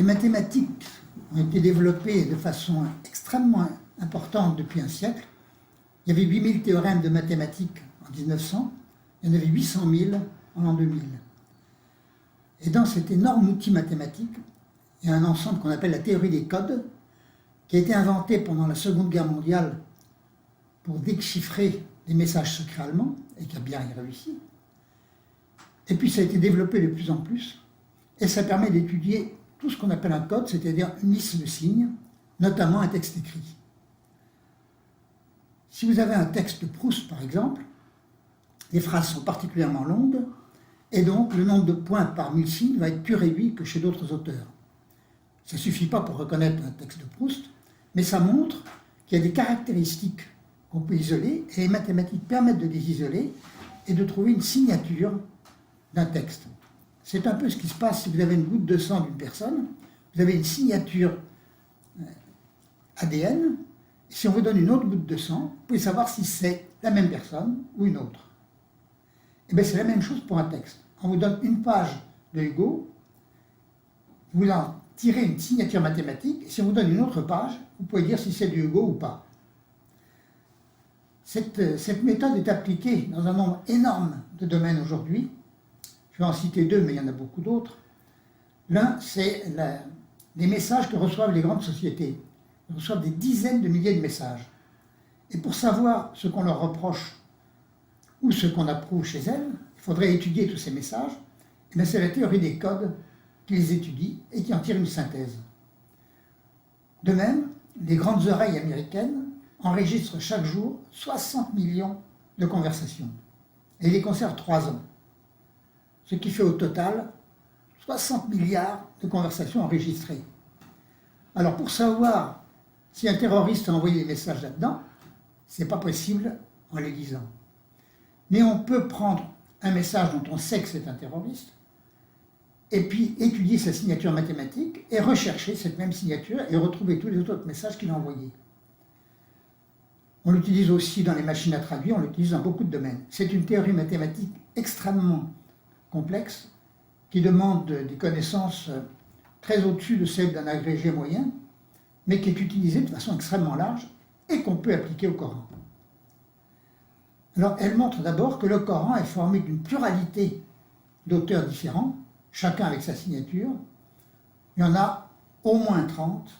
Les mathématiques ont été développées de façon extrêmement importante depuis un siècle. Il y avait 8000 théorèmes de mathématiques en 1900, il y en avait 800 000 en l'an 2000. Et dans cet énorme outil mathématique, il y a un ensemble qu'on appelle la théorie des codes, qui a été inventé pendant la Seconde Guerre mondiale pour déchiffrer les messages secrets allemands, et qui a bien réussi. Et puis ça a été développé de plus en plus, et ça permet d'étudier tout ce qu'on appelle un code, c'est-à-dire une liste de signes, notamment un texte écrit. Si vous avez un texte de Proust, par exemple, les phrases sont particulièrement longues, et donc le nombre de points par 1000 signes va être plus réduit que chez d'autres auteurs. Ça ne suffit pas pour reconnaître un texte de Proust, mais ça montre qu'il y a des caractéristiques qu'on peut isoler, et les mathématiques permettent de les isoler et de trouver une signature d'un texte. C'est un peu ce qui se passe si vous avez une goutte de sang d'une personne, vous avez une signature ADN, et si on vous donne une autre goutte de sang, vous pouvez savoir si c'est la même personne ou une autre. Et bien c'est la même chose pour un texte. On vous donne une page de Hugo, vous en tirez une signature mathématique, et si on vous donne une autre page, vous pouvez dire si c'est du Hugo ou pas. Cette méthode est appliquée dans un nombre énorme de domaines aujourd'hui. Je vais en citer deux, mais il y en a beaucoup d'autres. L'un, c'est les messages que reçoivent les grandes sociétés. Ils reçoivent des dizaines de milliers de messages. Et pour savoir ce qu'on leur reproche ou ce qu'on approuve chez elles, il faudrait étudier tous ces messages. Et c'est la théorie des codes qui les étudie et qui en tire une synthèse. De même, les grandes oreilles américaines enregistrent chaque jour 60 millions de conversations. Et les conservent 3 ans. Ce qui fait au total 60 milliards de conversations enregistrées. Alors pour savoir si un terroriste a envoyé des messages là-dedans, ce n'est pas possible en les lisant. Mais on peut prendre un message dont on sait que c'est un terroriste, et puis étudier sa signature mathématique, et rechercher cette même signature, et retrouver tous les autres messages qu'il a envoyés. On l'utilise aussi dans les machines à traduire, on l'utilise dans beaucoup de domaines. C'est une théorie mathématique extrêmement complexe, qui demande des connaissances très au-dessus de celles d'un agrégé moyen, mais qui est utilisée de façon extrêmement large et qu'on peut appliquer au Coran. Alors, elle montre d'abord que le Coran est formé d'une pluralité d'auteurs différents, chacun avec sa signature. Il y en a au moins 30,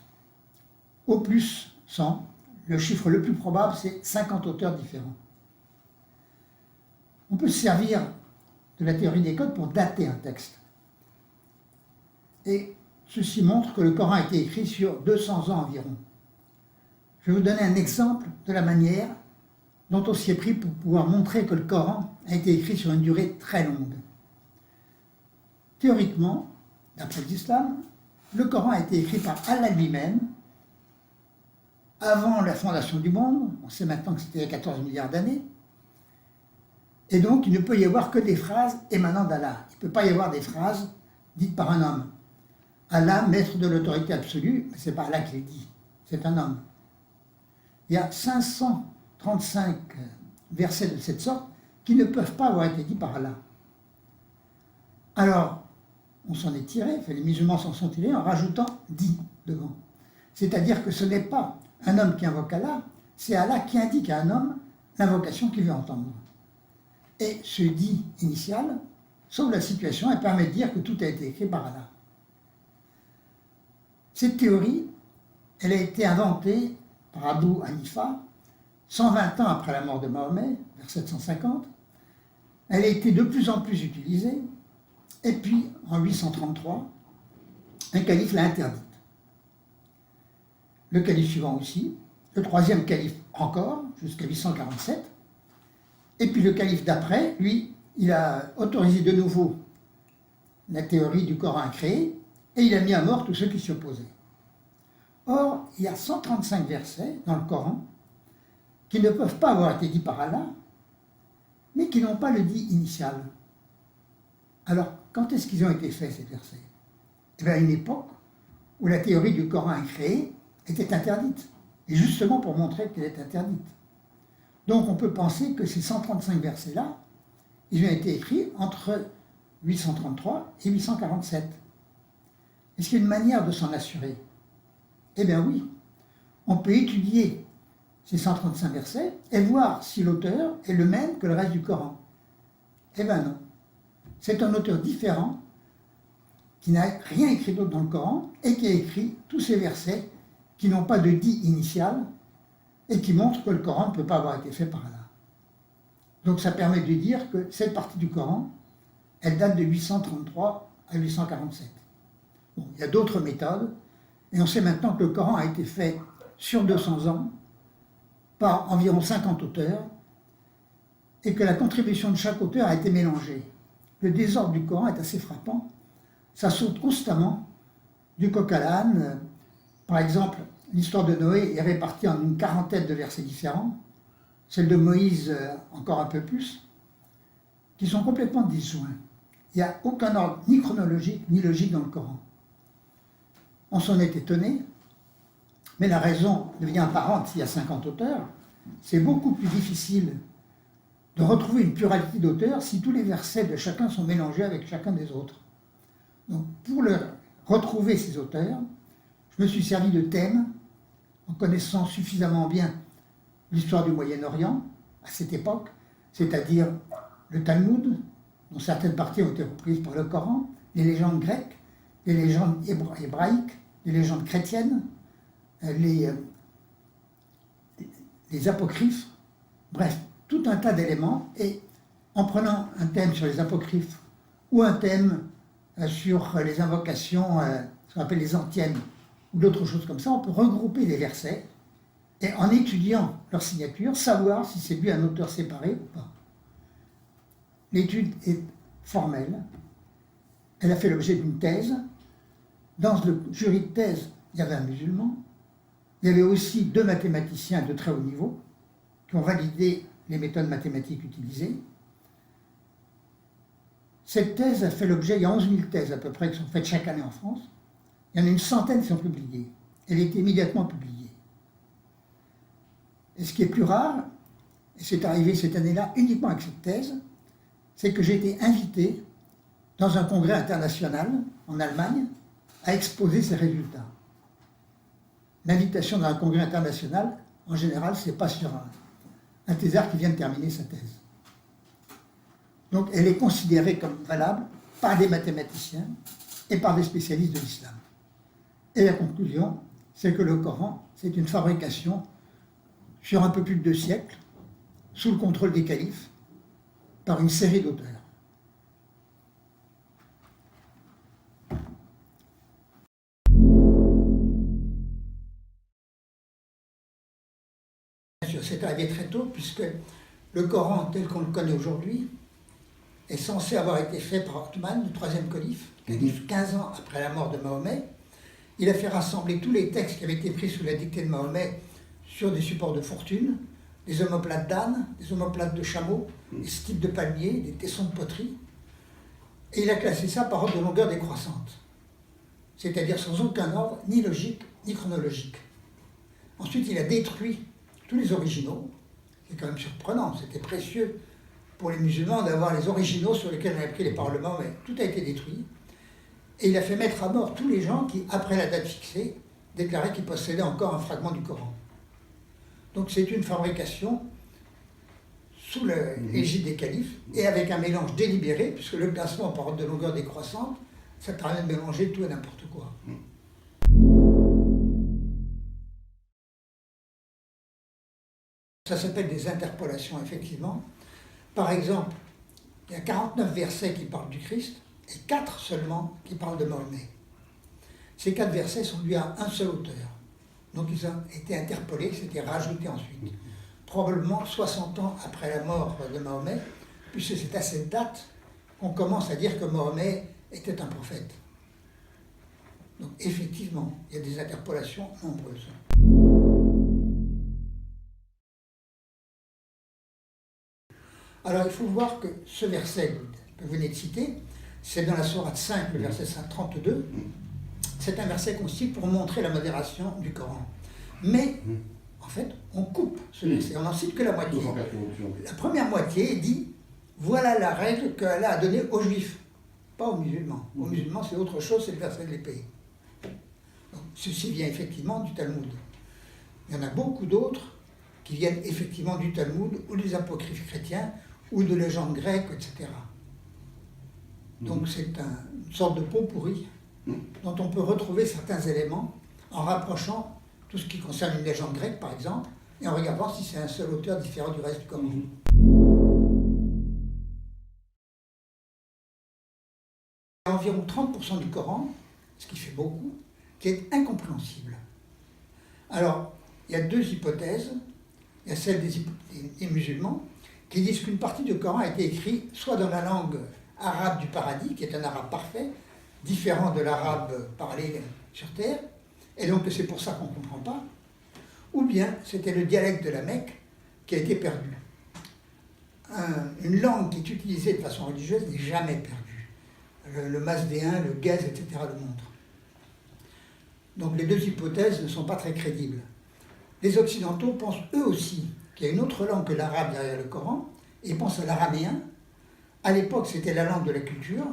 au plus 100. Le chiffre le plus probable, c'est 50 auteurs différents. On peut se servir de la théorie des codes pour dater un texte. Et ceci montre que le Coran a été écrit sur 200 ans environ. Je vais vous donner un exemple de la manière dont on s'y est pris pour pouvoir montrer que le Coran a été écrit sur une durée très longue. Théoriquement, d'après l'islam, le Coran a été écrit par Allah lui-même avant la fondation du monde. On sait maintenant que c'était il y a 14 milliards d'années. Et donc, il ne peut y avoir que des phrases émanant d'Allah. Il ne peut pas y avoir des phrases dites par un homme. Allah, maître de l'autorité absolue, mais ce n'est pas Allah qui le dit, c'est un homme. Il y a 535 versets de cette sorte qui ne peuvent pas avoir été dits par Allah. Alors, on s'en est tiré, les musulmans s'en sont tirés en rajoutant « dit » devant. C'est-à-dire que ce n'est pas un homme qui invoque Allah, c'est Allah qui indique à un homme l'invocation qu'il veut entendre. Et ce « dit » initial sauve la situation et permet de dire que tout a été écrit par Allah. Cette théorie, elle a été inventée par Abu Hanifa 120 ans après la mort de Mahomet, vers 750. Elle a été de plus en plus utilisée, et puis en 833, un calife l'a interdite. Le calife suivant aussi, le troisième calife encore, jusqu'à 847, et puis le calife d'après, lui, il a autorisé de nouveau la théorie du Coran créé, et il a mis à mort tous ceux qui s'y opposaient. Or, il y a 135 versets dans le Coran qui ne peuvent pas avoir été dits par Allah, mais qui n'ont pas le dit initial. Alors, quand est-ce qu'ils ont été faits, ces versets? Eh bien, à une époque où la théorie du Coran créé était interdite, et justement pour montrer qu'elle est interdite. Donc, on peut penser que ces 135 versets-là, ils ont été écrits entre 833 et 847. Est-ce qu'il y a une manière de s'en assurer? Eh bien oui, on peut étudier ces 135 versets et voir si l'auteur est le même que le reste du Coran. Eh bien non. C'est un auteur différent qui n'a rien écrit d'autre dans le Coran et qui a écrit tous ces versets qui n'ont pas de dit initial et qui montrent que le Coran ne peut pas avoir été fait par Allah. Donc ça permet de dire que cette partie du Coran, elle date de 833 à 847. Bon, il y a d'autres méthodes, et on sait maintenant que le Coran a été fait sur 200 ans par environ 50 auteurs, et que la contribution de chaque auteur a été mélangée. Le désordre du Coran est assez frappant. Ça saute constamment du coq à l'âne. Par exemple, l'histoire de Noé est répartie en une quarantaine de versets différents, celle de Moïse encore un peu plus, qui sont complètement disjoints. Il n'y a aucun ordre ni chronologique ni logique dans le Coran. On s'en est étonné, mais la raison devient apparente s'il y a 50 auteurs. C'est beaucoup plus difficile de retrouver une pluralité d'auteurs si tous les versets de chacun sont mélangés avec chacun des autres. Donc, pour retrouver ces auteurs, je me suis servi de thèmes, en connaissant suffisamment bien l'histoire du Moyen-Orient à cette époque, c'est-à-dire le Talmud, dont certaines parties ont été reprises par le Coran, les légendes grecques, les légendes hébraïques, les légendes chrétiennes, les apocryphes, bref, tout un tas d'éléments, et en prenant un thème sur les apocryphes ou un thème sur les invocations, ce qu'on appelle les antiennes, ou d'autres choses comme ça, on peut regrouper des versets et en étudiant leur signature, savoir si c'est dû à un auteur séparé ou pas. L'étude est formelle, elle a fait l'objet d'une thèse. Dans le jury de thèse, il y avait un musulman, il y avait aussi 2 mathématiciens de très haut niveau qui ont validé les méthodes mathématiques utilisées. Cette thèse a fait l'objet, il y a 11 000 thèses à peu près qui sont faites chaque année en France. Il y en a une centaine qui sont publiées. Elle a été immédiatement publiée. Et ce qui est plus rare, et c'est arrivé cette année-là uniquement avec cette thèse, c'est que j'ai été invité dans un congrès international en Allemagne à exposer ces résultats. L'invitation dans un congrès international, en général, ce n'est pas sur un thésard qui vient de terminer sa thèse. Donc elle est considérée comme valable par des mathématiciens et par des spécialistes de l'islam. Et la conclusion, c'est que le Coran, c'est une fabrication sur un peu plus de 2 siècles, sous le contrôle des califes, par une série d'auteurs. Bien sûr, c'est arrivé très tôt, puisque le Coran, tel qu'on le connaît aujourd'hui, est censé avoir été fait par Othman, le 3e calife 15 ans après la mort de Mahomet. Il a fait rassembler tous les textes qui avaient été pris sous la dictée de Mahomet sur des supports de fortune, des omoplates d'âne, des omoplates de chameau, des sticks de palmier, des tessons de poterie. Et il a classé ça par ordre de longueur décroissante, c'est-à-dire sans aucun ordre, ni logique, ni chronologique. Ensuite, il a détruit tous les originaux. C'est quand même surprenant, c'était précieux pour les musulmans d'avoir les originaux sur lesquels on avait pris les paroles de Mahomet. Tout a été détruit. Et il a fait mettre à mort tous les gens qui, après la date fixée, déclaraient qu'ils possédaient encore un fragment du Coran. Donc c'est une fabrication sous l'égide des califes et avec un mélange délibéré, puisque le classement par ordre de longueur décroissante, ça permet de mélanger tout et n'importe quoi. Ça s'appelle des interpolations, effectivement. Par exemple, il y a 49 versets qui parlent du Christ et 4 seulement qui parlent de Mahomet. Ces 4 versets sont dus à un seul auteur. Donc ils ont été interpolés, c'était rajouté ensuite. Probablement 60 ans après la mort de Mahomet, puisque c'est à cette date qu'on commence à dire que Mahomet était un prophète. Donc effectivement, il y a des interpolations nombreuses. Alors il faut voir que ce verset que vous venez de citer, c'est dans la sourate 5, le verset 32. C'est un verset conçu pour montrer la modération du Coran. Mais, en fait, on coupe ce verset, on n'en cite que la moitié. La première moitié dit, voilà la règle qu'Allah a donnée aux Juifs, pas aux musulmans. Aux musulmans, c'est autre chose, c'est le verset de l'épée. Donc, ceci vient effectivement du Talmud. Il y en a beaucoup d'autres qui viennent effectivement du Talmud ou des apocryphes chrétiens ou de légendes grecques, etc. Donc c'est une sorte de pot pourri dont on peut retrouver certains éléments en rapprochant tout ce qui concerne une légende grecque, par exemple, et en regardant si c'est un seul auteur différent du reste du Coran. Il y a environ 30% du Coran, ce qui fait beaucoup, qui est incompréhensible. Alors, il y a deux hypothèses. Il y a celle des musulmans qui disent qu'une partie du Coran a été écrite soit dans la langue arabe du paradis, qui est un arabe parfait, différent de l'arabe parlé sur terre, et donc c'est pour ça qu'on ne comprend pas, ou bien c'était le dialecte de la Mecque qui a été perdu. Une langue qui est utilisée de façon religieuse n'est jamais perdue. Le masdéen, le gaz, etc. le montrent. Donc les deux hypothèses ne sont pas très crédibles. Les Occidentaux pensent eux aussi qu'il y a une autre langue que l'arabe derrière le Coran, et ils pensent à l'araméen. À l'époque, c'était la langue de la culture.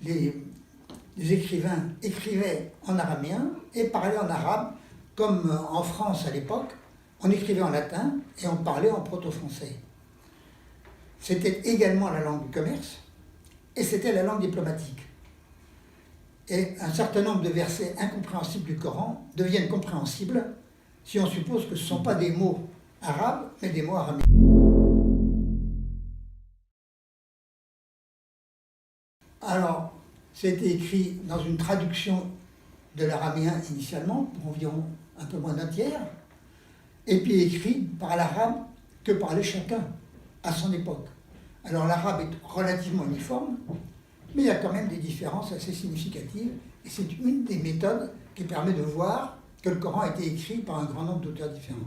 Les écrivains écrivaient en araméen et parlaient en arabe, comme en France à l'époque, on écrivait en latin et on parlait en proto-français. C'était également la langue du commerce et c'était la langue diplomatique. Et un certain nombre de versets incompréhensibles du Coran deviennent compréhensibles si on suppose que ce ne sont pas des mots arabes, mais des mots araméens. Alors, c'était écrit dans une traduction de l'araméen initialement, pour environ un peu moins d'un tiers, et puis écrit par l'arabe que parlait chacun à son époque. Alors l'arabe est relativement uniforme, mais il y a quand même des différences assez significatives, et c'est une des méthodes qui permet de voir que le Coran a été écrit par un grand nombre d'auteurs différents.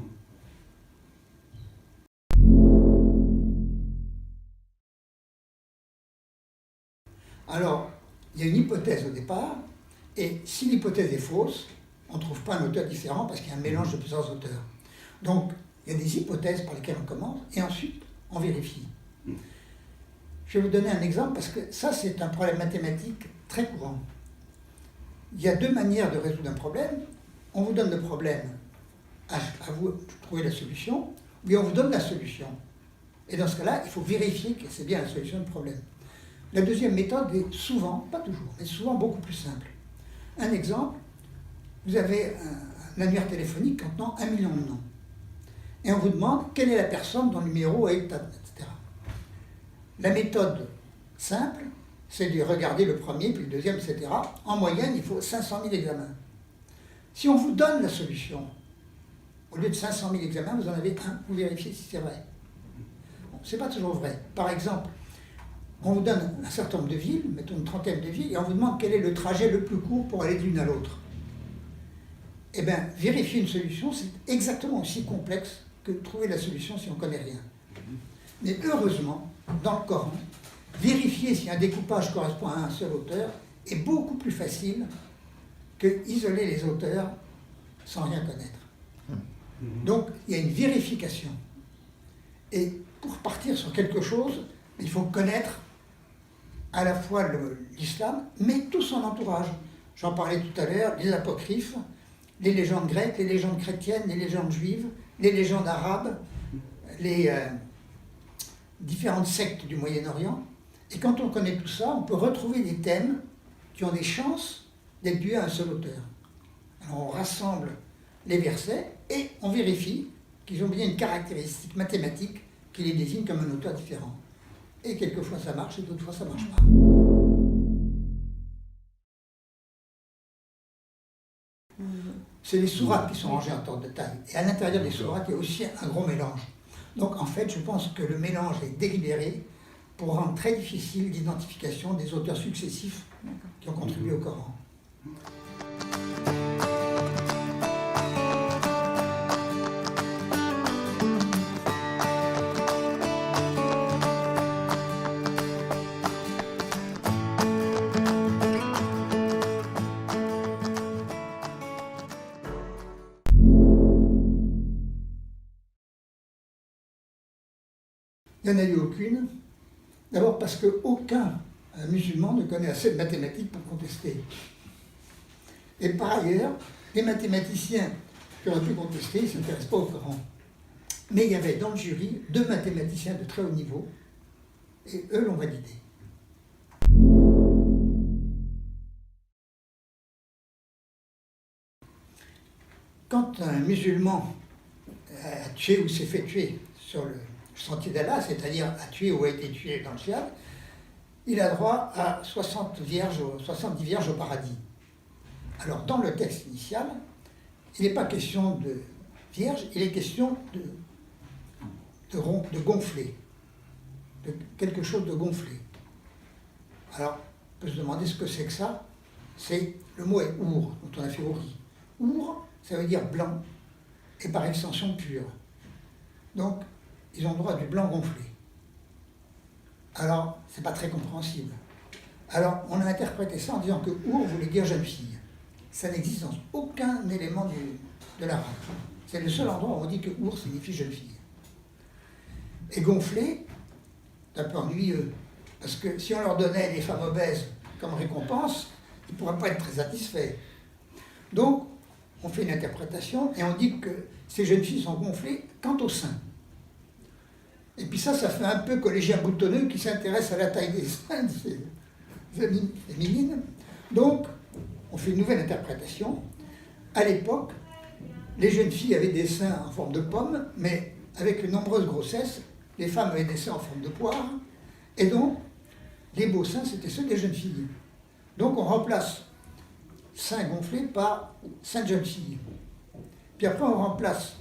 Alors, il y a une hypothèse au départ, et si l'hypothèse est fausse, on ne trouve pas un auteur différent parce qu'il y a un mélange de plusieurs auteurs. Donc, il y a des hypothèses par lesquelles on commence, et ensuite, on vérifie. Je vais vous donner un exemple, parce que ça, c'est un problème mathématique très courant. Il y a deux manières de résoudre un problème. On vous donne le problème, à vous de trouver la solution, ou bien on vous donne la solution. Et dans ce cas-là, il faut vérifier que c'est bien la solution du problème. La deuxième méthode est souvent, pas toujours, mais souvent beaucoup plus simple. Un exemple, vous avez un annuaire téléphonique contenant 1 million de noms. Et on vous demande quelle est la personne dont le numéro est, etc. La méthode simple, c'est de regarder le premier, puis le deuxième, etc. En moyenne, il faut 500 000 examens. Si on vous donne la solution, au lieu de 500 000 examens, vous en avez un, vous vérifiez si c'est vrai. Bon, ce n'est pas toujours vrai. Par exemple, on vous donne un certain nombre de villes, mettons une trentaine de villes, et on vous demande quel est le trajet le plus court pour aller de l'une à l'autre. Eh bien, vérifier une solution, c'est exactement aussi complexe que trouver la solution si on ne connaît rien. Mais heureusement, dans le Coran, vérifier si un découpage correspond à un seul auteur est beaucoup plus facile que isoler les auteurs sans rien connaître. Donc, il y a une vérification. Et pour partir sur quelque chose, il faut connaître à la fois l'islam, mais tout son entourage. J'en parlais tout à l'heure, les apocryphes, les légendes grecques, les légendes chrétiennes, les légendes juives, les légendes arabes, les différentes sectes du Moyen-Orient. Et quand on connaît tout ça, on peut retrouver des thèmes qui ont des chances d'être dus à un seul auteur. Alors on rassemble les versets et on vérifie qu'ils ont bien une caractéristique mathématique qui les désigne comme un auteur différent. Et quelquefois ça marche et d'autres fois ça ne marche pas. C'est les sourates qui sont rangées en ordre de taille. Et à l'intérieur des sourates, il y a aussi un gros mélange. Donc en fait, je pense que le mélange est délibéré pour rendre très difficile l'identification des auteurs successifs qui ont contribué au Coran. Il n'y en a eu aucune. D'abord parce qu'aucun musulman ne connaît assez de mathématiques pour contester. Et par ailleurs, les mathématiciens qui auraient pu contester ne s'intéressent pas au Coran. Mais il y avait dans le jury 2 mathématiciens de très haut niveau, et eux l'ont validé. Quand un musulman a tué ou s'est fait tuer sur le sentier d'Allah, c'est-à-dire a tué ou a été tué dans le djihad, il a droit à 70 vierges au paradis. Alors dans le texte initial, il n'est pas question de vierges, il est question de gonfler, de quelque chose de gonflé. Alors, on peut se demander ce que c'est que ça. Le mot est our, dont on a fait ori. Our, ça veut dire blanc, et par extension pur. Donc, ils ont le droit du blanc gonflé. Alors, c'est pas très compréhensible. Alors, on a interprété ça en disant que our voulait dire jeune fille. Ça n'existe dans aucun élément de l'arabe. C'est le seul endroit où on dit que our signifie jeune fille. Et gonflé, c'est un peu ennuyeux. Parce que si on leur donnait des femmes obèses comme récompense, ils ne pourraient pas être très satisfaits. Donc, on fait une interprétation et on dit que ces jeunes filles sont gonflées quant au sein. Et puis ça fait un peu collégien boutonneux qui s'intéresse à la taille des seins de ces féminines. Donc, on fait une nouvelle interprétation. À l'époque, les jeunes filles avaient des seins en forme de pomme, mais avec une nombreuse grossesse, les femmes avaient des seins en forme de poire, et donc, les beaux seins, c'était ceux des jeunes filles. Donc, on remplace seins gonflés par seins de jeunes filles. Puis après, on remplace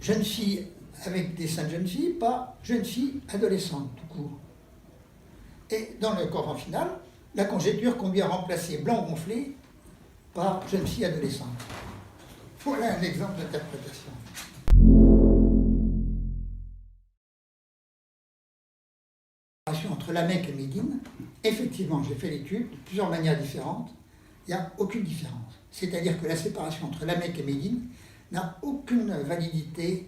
jeune fille avec des seins de jeune fille par jeune fille adolescente, tout court. Et dans le Coran final, la conjecture conduit à remplacer blanc gonflé par jeune fille adolescente. Voilà un exemple d'interprétation. Entre la Mecque et Médine, effectivement, j'ai fait l'étude de plusieurs manières différentes, il n'y a aucune différence. C'est-à-dire que la séparation entre la Mecque et Médine n'a aucune validité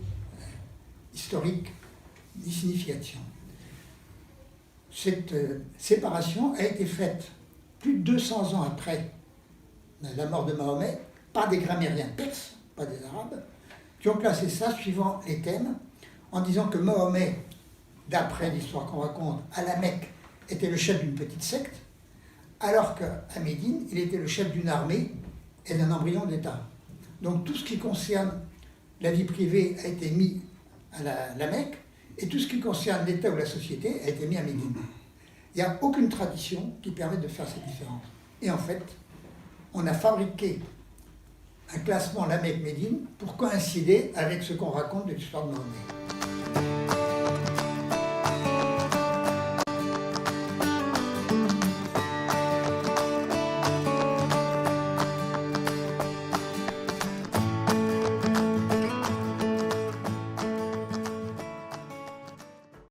historique ni signification. Cette séparation a été faite plus de 200 ans après la mort de Mahomet par des grammairiens perses, pas des arabes, qui ont classé ça suivant les thèmes, en disant que Mahomet, d'après l'histoire qu'on raconte, à la Mecque, était le chef d'une petite secte, alors qu'à Médine, il était le chef d'une armée et d'un embryon d'État. Donc tout ce qui concerne la vie privée a été mis à la Mecque, et tout ce qui concerne l'État ou la société a été mis à Médine. Il n'y a aucune tradition qui permette de faire cette différence. Et en fait, on a fabriqué un classement la Mecque-Médine pour coïncider avec ce qu'on raconte de l'histoire de Mahomet.